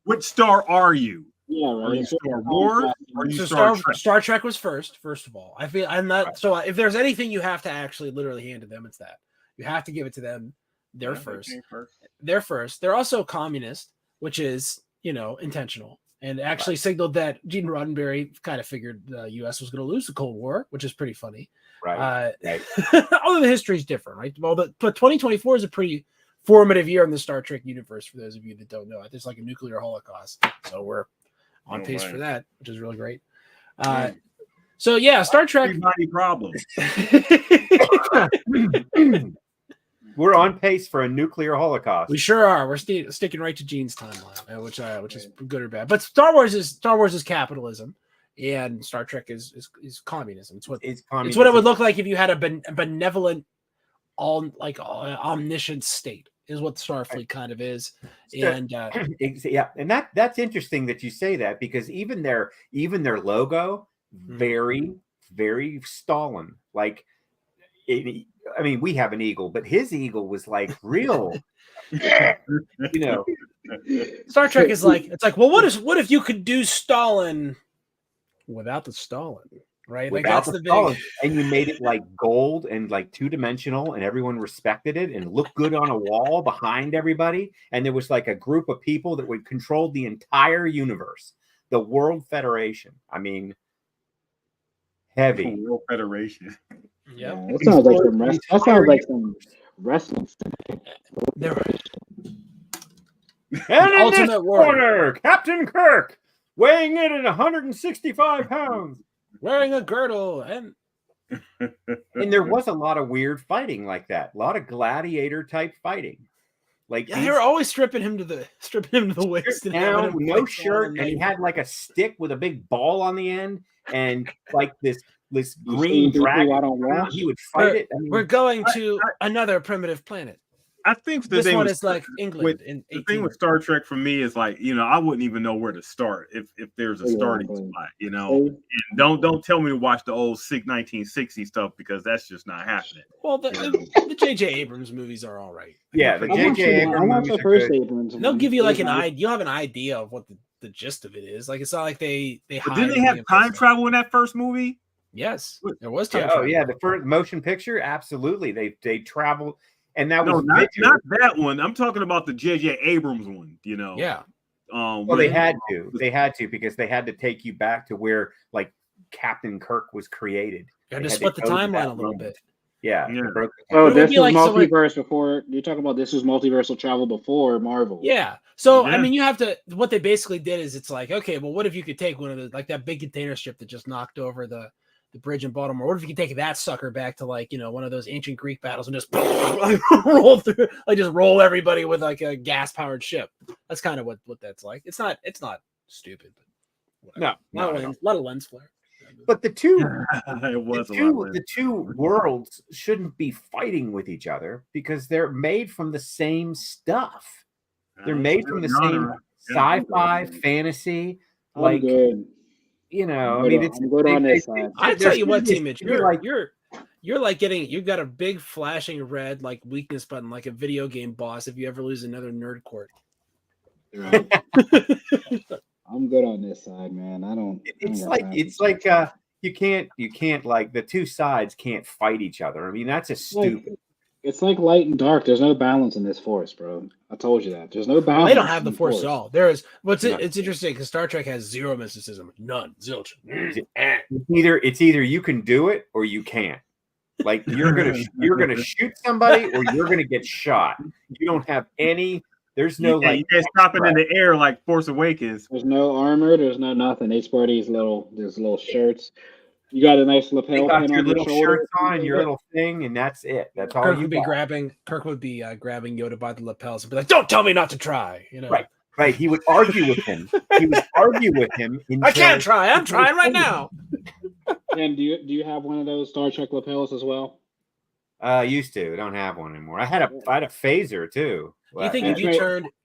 Which star are you? Yeah, Are right. you It's just Star a Wars? contrast. Or are you So Star Trek? Star Trek was first of all. I feel I'm not so if there's anything you have to actually literally hand to them, it's that. You have to give it to them. They're Yeah, they first. came first. They're first. They're also communist, which is, intentional. And actually signaled that Gene Roddenberry kind of figured the US was going to lose the Cold War, which is pretty funny. Right. Right. Although the history is different, right? Well, but 2024 is a pretty formative year in the Star Trek universe for those of you that don't know. There's like a nuclear holocaust. So we're on pace for that, which is really great. So yeah, Star Trek. Everybody problems. We're on pace for a nuclear holocaust. We sure are. We're sticking right to Gene's timeline, which is good or bad. But Star Wars is capitalism, and Star Trek is communism. It's what It's it's what it would look like if you had a benevolent, omniscient state. Is what Starfleet kind of is, and yeah, and that's interesting that you say that because even their logo very very Stalin like. I mean, we have an eagle, but his eagle was like real. Star Trek is like well, what if you could do Stalin without the Stalin, right? Like that's the big. And you made it like gold and like 2-dimensional, and everyone respected it and looked good on a wall behind everybody. And there was like a group of people that would control the entire universe, the World Federation. I mean, heavy World Federation. Yep. Yeah, that sounds like some wrestling. There were and in Ultimate this Warrior. corner, Captain Kirk, weighing in at 165 pounds, wearing a girdle, and there was a lot of weird fighting like that. A lot of gladiator type fighting. Like they were always stripping him to the waist. Down, no shirt, and he had like a stick with a big ball on the end, and like this green dragon. He would fight it. I mean, we're going to another primitive planet. I think This one is like England. The thing with Star Trek for me is like, I wouldn't even know where to start if there's a starting spot, And don't tell me to watch the old 1960 stuff because that's just not happening. Well, the J.J. Abrams movies are all right. Yeah, the J.J. Abrams movies are good. They'll give you like an idea. You'll have an idea of what the gist of it is. Like it's not like they. But didn't they have time travel in that first movie? Yes, there was time. Oh yeah, the first motion picture, absolutely. They traveled, and that was not that one. I'm talking about the J.J. Abrams one. Yeah. Well, they had to because they had to take you back to where like Captain Kirk was created. You had to split the timeline a little bit. Yeah. Oh, this was multiverse before. You're talking about this was multiversal travel before Marvel. Yeah. So I mean, you have to. What they basically did is it's like, okay, well, what if you could take one of the like that big container ship that just knocked over the bridge in Baltimore? What if you could take that sucker back to like one of those ancient Greek battles and just roll through, like just roll everybody with like a gas powered ship? That's kind of what that's like. It's not stupid. But not a lot of lens flare. But the two worlds shouldn't be fighting with each other because they're made from the same stuff. They're made from the same sci-fi, fantasy. Like, good. I mean, it's good on this side. I tell you what, T-Mitch, you're like you've got a big flashing red like weakness button, like a video game boss. If you ever lose another nerd court, right. I'm good on this side, man. It's like you can't like the two sides can't fight each other. I mean, that's just stupid. It's like light and dark. There's no balance in this force, bro. I told you that. There's no balance. They don't have the force at all. There is. It's interesting because Star Trek has zero mysticism, none, zilch. It's either you can do it or you can't. Like you're gonna shoot somebody or you're gonna get shot. You don't have any There's no Yeah, like you can't stop it in the air like Force Awakens. There's no armor. There's no nothing. They just wear these little shirts. You got a nice They lapel got pin your on your little shoulder. shirts on and your little thing, and that's it. That's all Kirk you would be got. grabbing Yoda by the lapels and be like, "Don't tell me not to try." You know, Right. Right. He would argue with him. He would argue with him. I can't try. I'm trying right now. And do you have one of those Star Trek lapels as well? Used to. I don't have one anymore. I had a phaser too. Do you think Yeah.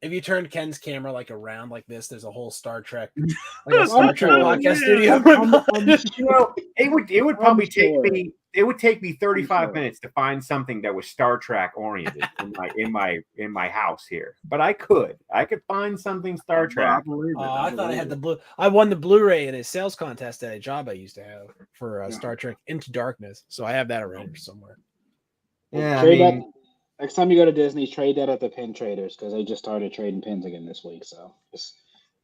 if you turned Ken's camera like around like this, there's a whole Star Trek, like I'm a Star Trek sure. podcast Yeah. studio? it would probably take sure. me. It would take me 35 sure. minutes to find something that was Star Trek oriented in my house here. But I could find something Star Trek. I thought I had the blue. I won the Blu-ray in a sales contest at a job I used to have for Star Trek Into Darkness, so I have that around somewhere. Yeah, Trade that. Next time you go to Disney, trade that at the pin traders because they just started trading pins again this week. So just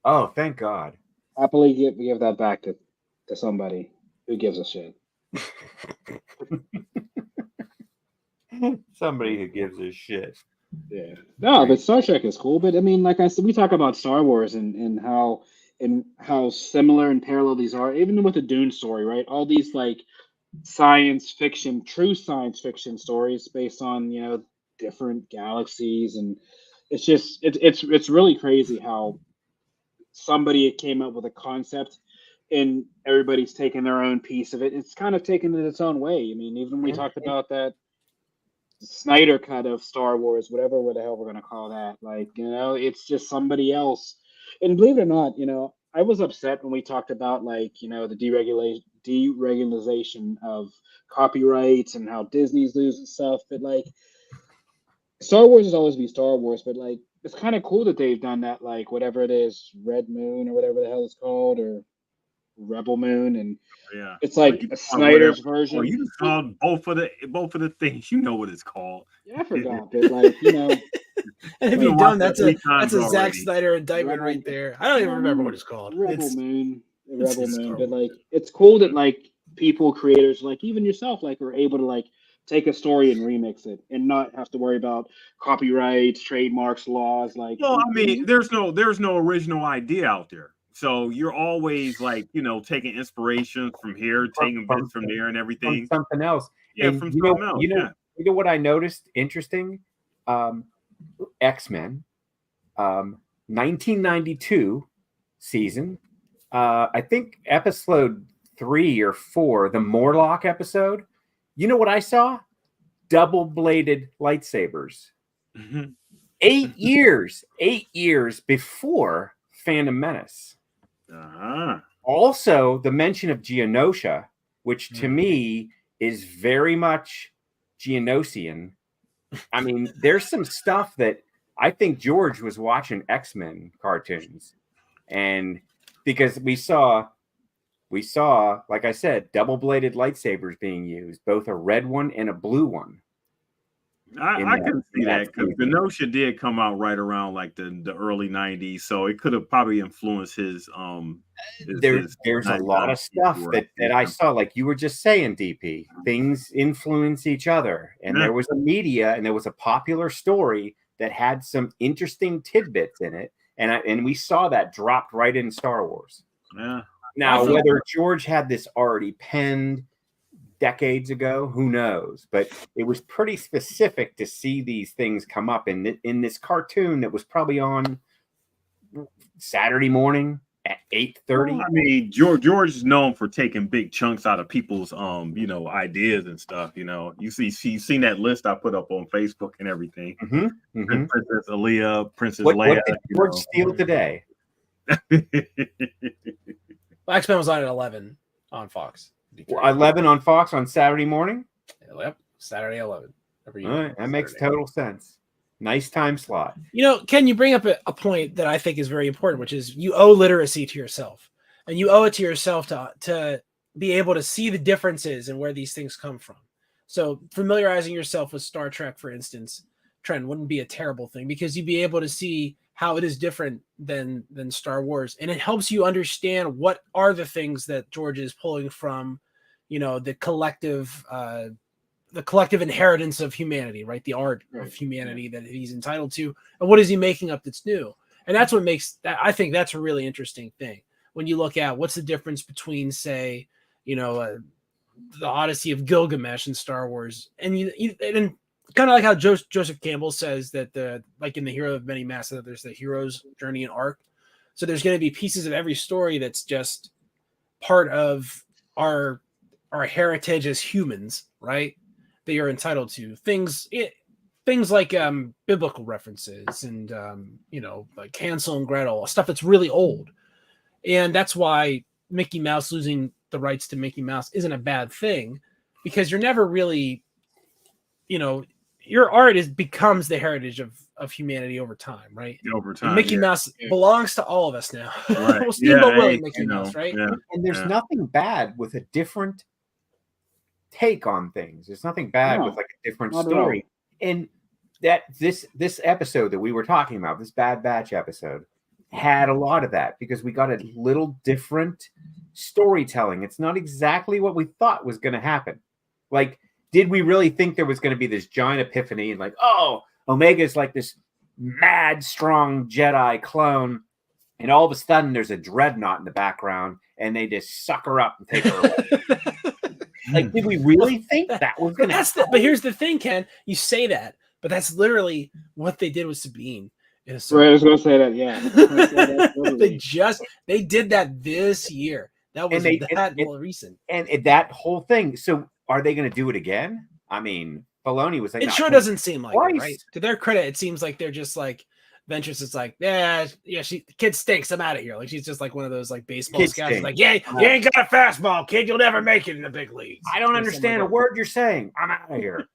oh, thank God. happily give that back to somebody who gives a shit. Somebody who gives a shit. Yeah. No, but Star Trek is cool. But I mean, like I said, we talk about Star Wars and how similar and parallel these are, even with the Dune story, right? All these like true science fiction stories based on, different galaxies, and it's really crazy how somebody came up with a concept and everybody's taking their own piece of it. It's kind of taken it its own way. I mean, even we talked about that Snyder cut of Star Wars, whatever the hell we're going to call that. Like, it's just somebody else. And believe it or not, I was upset when we talked about the deregulation of copyrights and how Disney's losing stuff. But like, Star Wars has always been Star Wars, but like, it's kind of cool that they've done that, like whatever it is, Red Moon or whatever the hell it's called, or Rebel Moon, and Yeah, it's like a Snyder's version. Oh, you just called both of the things. You know what it's called. Yeah, I forgot, but like And if you don't, that's a Zack already. Snyder indictment right there. I don't even remember what it's called. Rebel Moon, it's Moon. Star But Wars. like, it's cool that like people, creators, like even yourself, like are able to like take a story and remix it and not have to worry about copyrights, trademarks, laws. Like, Well, I mean, there's no original idea out there. So you're always like, taking inspiration from here, taking bits from there, and everything. From something else. Yeah, And from something else. You know what I noticed interesting? X-Men, 1992 season. I think episode 3 or 4, the Morlock episode. You know what I saw? Double-bladed lightsabers. Mhm. 8 years before Phantom Menace. Uh-huh. Also, the mention of Geonosia, which to me is very much Geonosian. I mean, there's some stuff that I think George was watching X-Men cartoons, and because we saw, like I said, double-bladed lightsabers being used, both a red one and a blue one. I can see that because Genosha did come out right around like the early 90s, so it could have probably influenced his There's a lot of stuff that I saw, like you were just saying, DP. Things influence each other, and there was a media and there was a popular story that had some interesting tidbits in it, and we saw that dropped right in Star Wars. Yeah. Now, whether George had this already penned decades ago, who knows? But it was pretty specific to see these things come up in this cartoon that was probably on Saturday morning at 8:30. Well, I mean, George is known for taking big chunks out of people's ideas and stuff. You've seen that list I put up on Facebook and everything. Mm-hmm. Mm-hmm. Princess Aaliyah, Princess What Leia. did George steal today? X-Men was on at 11 on Fox. 11 on Fox on Saturday morning. Yep, Saturday 11. All right, that makes total sense. Nice time slot. Ken, you bring up a point that I think is very important, which is you owe literacy to yourself, and you owe it to yourself to be able to see the differences and where these things come from. So familiarizing yourself with Star Trek, for instance, Trent, wouldn't be a terrible thing because you'd be able to see how it is different than Star Wars, and it helps you understand what are the things that George is pulling from, the collective the collective inheritance of humanity, right? The art of humanity that he's entitled to, and what is he making up that's new? And that's what makes that. I think that's a really interesting thing when you look at what's the difference between, say, the Odyssey of Gilgamesh in Star Wars, and and kind of like how Joseph Campbell says that like in the Hero of Many Masks, that there's the hero's journey and arc. So there's going to be pieces of every story that's just part of our heritage as humans, right? That you're entitled to things like biblical references and like Hansel and Gretel, stuff that's really old. And that's why Mickey Mouse losing the rights to Mickey Mouse isn't a bad thing, because you're never really, your art becomes the heritage of humanity over time, right? Over time, and Mickey Mouse belongs to all of us now. Right. Well, Steamboat Willie, Mickey Mouse, right? Yeah. And there's nothing bad with a different take on things. There's nothing bad with like a different story. And that this episode that we were talking about, this Bad Batch episode, had a lot of that because we got a little different storytelling. It's not exactly what we thought was going to happen. Like, did we really think there was going to be this giant epiphany and like, oh, Omega is like this mad, strong Jedi clone, and all of a sudden there's a dreadnought in the background and they just suck her up and take her away? Like, did we really think that was going to happen? But here's the thing, Ken. You say that, but that's literally what they did with Sabine. Right, I was going to say that, yeah. They did that this year. That was more recent. And that whole thing. So are they going to do it again? I mean, Filoni was like, it sure doesn't seem like it, right? To their credit, it seems like they're just like, Ventress is like, the kid stinks. I'm out of here. Like, she's just like one of those like baseball scouts. Like, yeah, you ain't got a fastball, kid. You'll never make it in the big leagues. I don't understand a word you're saying. I'm out of here.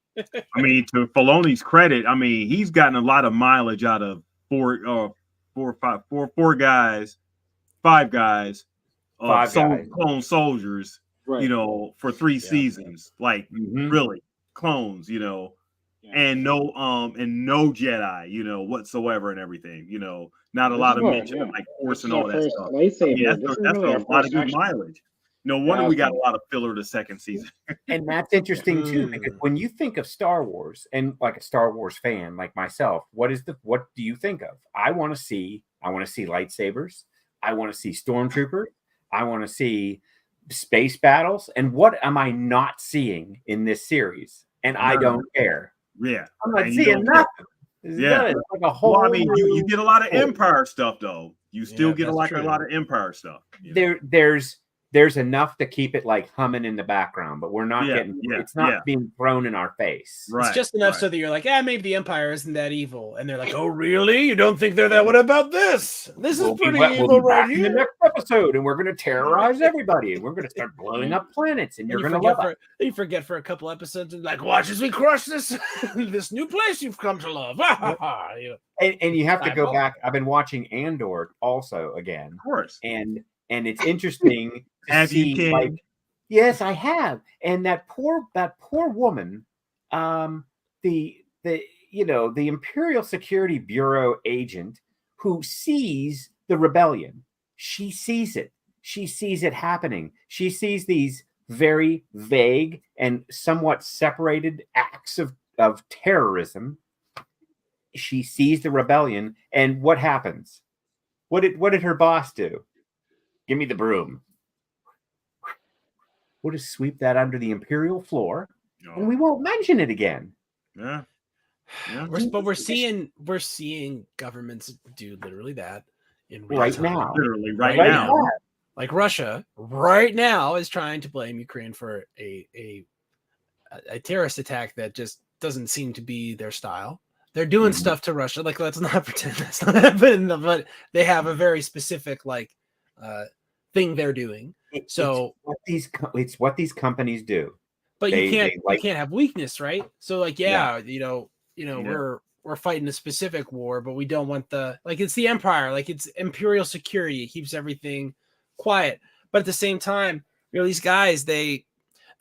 I mean, to Filoni's credit, I mean, he's gotten a lot of mileage out of five guys, clone soldiers, right. For 3 seasons, like really clones, and no Jedi, whatsoever and everything, not a lot of mention of like Force and all that stuff. That's a lot of good mileage. No wonder we got a lot of filler the second season. And that's interesting too, because when you think of Star Wars, and like a Star Wars fan like myself, what do you think of? I want to see lightsabers. I want to see stormtroopers. I want to see space battles. And what am I not seeing in this series? And I don't care. Yeah. I'm not seeing nothing. It's like a whole. Well, I mean, you get a lot of Empire stuff though. You still get a lot of Empire stuff. Yeah. There's enough to keep it like humming in the background, but we're not it's not being thrown in our face. Right, it's just enough so that you're like, maybe the Empire isn't that evil. And they're like, oh, really? You don't think they're that? What about this? This is pretty evil right here. In the next episode, and we're going to terrorize everybody. And we're going to start blowing up planets, and you're going to love it. You forget for a couple episodes, and like, watch as we crush this this new place you've come to love. And you have to go back. I've been watching Andor also again. Of course. And it's interesting. Have you, King? Like, yes, I have. And that poor woman, the Imperial Security Bureau agent who sees the rebellion. She sees it. She sees it happening. She sees these very vague and somewhat separated acts of terrorism. She sees the rebellion, and what happens? What did her boss do? Give me the broom. We'll just sweep that under the Imperial floor, and we won't mention it again. Yeah. But we're seeing governments do literally that in real right time. now. Literally right now. Like Russia right now is trying to blame Ukraine for a terrorist attack that just doesn't seem to be their style. They're doing stuff to Russia. Like, let's not pretend that's not happening, but they have a very specific thing they're doing. It's what these companies do. But you can't have weakness, right? So we're fighting a specific war, but we don't want it's the Empire, like it's Imperial security. It keeps everything quiet. But at the same time, these guys, they're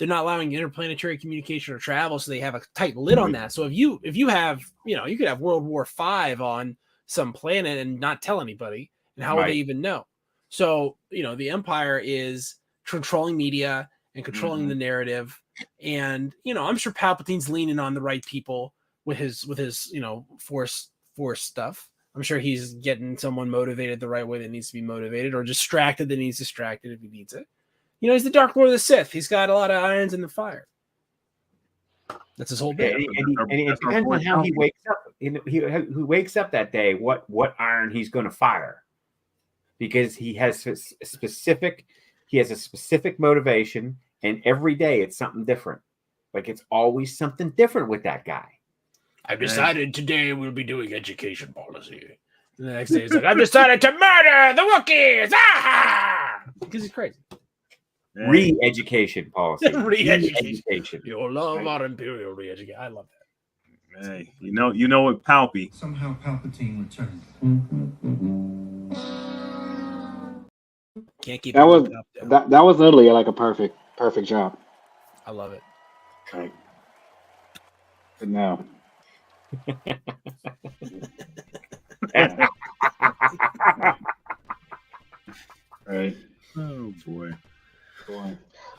not allowing interplanetary communication or travel, so they have a tight lid on that. So if you have, you could have World War V on some planet and not tell anybody, and how would they even know? So, the Empire is controlling media and controlling the narrative And I'm sure Palpatine's leaning on the right people with his force stuff. I'm sure he's getting someone motivated the right way that needs to be motivated, or distracted that needs distracted if he needs it. He's the Dark Lord of the Sith. He's got a lot of irons in the fire. That's his whole bit. And it depends on how he wakes up. Who wakes up that day, what iron he's going to fire, because he has a specific motivation, and every day it's something different. Like it's always something different with that guy. I've decided today we'll be doing education policy. And the next day he's like, I've decided to murder the Wookiees. Ah! Because he's crazy. Re-education policy. Re-education. You'll love our Imperial re-education. I love that. Hey, you know what, Palpy? Somehow Palpatine returned. Can't keep that was literally like a perfect job. I love it. Right. But no. Right. Oh boy.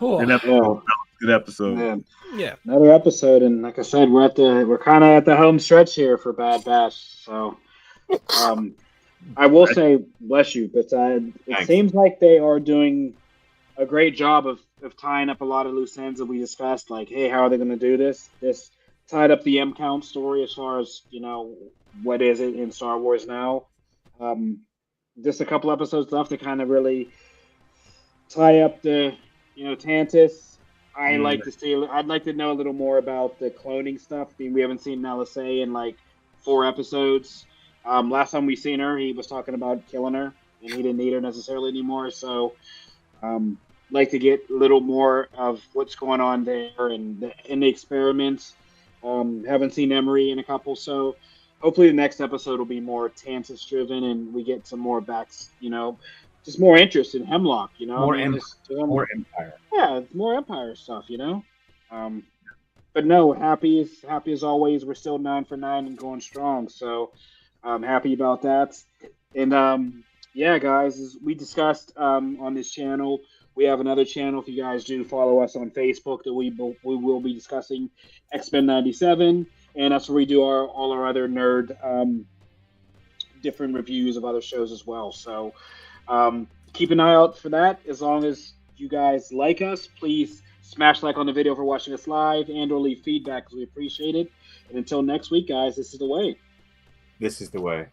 Oh, Good episode. Man. yeah. Another episode, and like I said, we're kind of at the home stretch here for Bad Batch. So, I will say, bless you, but it seems like they are doing a great job of tying up a lot of loose ends that we discussed. Like, hey, how are they going to do this? This tied up the M count story as far as what is it in Star Wars now. Just a couple episodes left to kind of really tie up the Tantis. I'd like to know a little more about the cloning stuff. I mean, we haven't seen Melisay in like 4 episodes. Last time we seen her, he was talking about killing her, and he didn't need her necessarily anymore. So, like to get a little more of what's going on there and in the experiments. Haven't seen Emery in a couple, so hopefully the next episode will be more Tantis driven, and we get some more backs. Just more interest in Hemlock, more Empire. Yeah, it's more Empire stuff, But no, happy as always. We're still 9 for 9 and going strong, so I'm happy about that. And yeah, guys, as we discussed on this channel, we have another channel. If you guys do follow us on Facebook, that we will be discussing X-Men 97, and that's where we do all our other nerd different reviews of other shows as well. So. Keep an eye out for that. As long as you guys like us, please smash like on the video for watching us live, and or leave feedback because we appreciate it. And until next week, guys, this is the way. This is the way.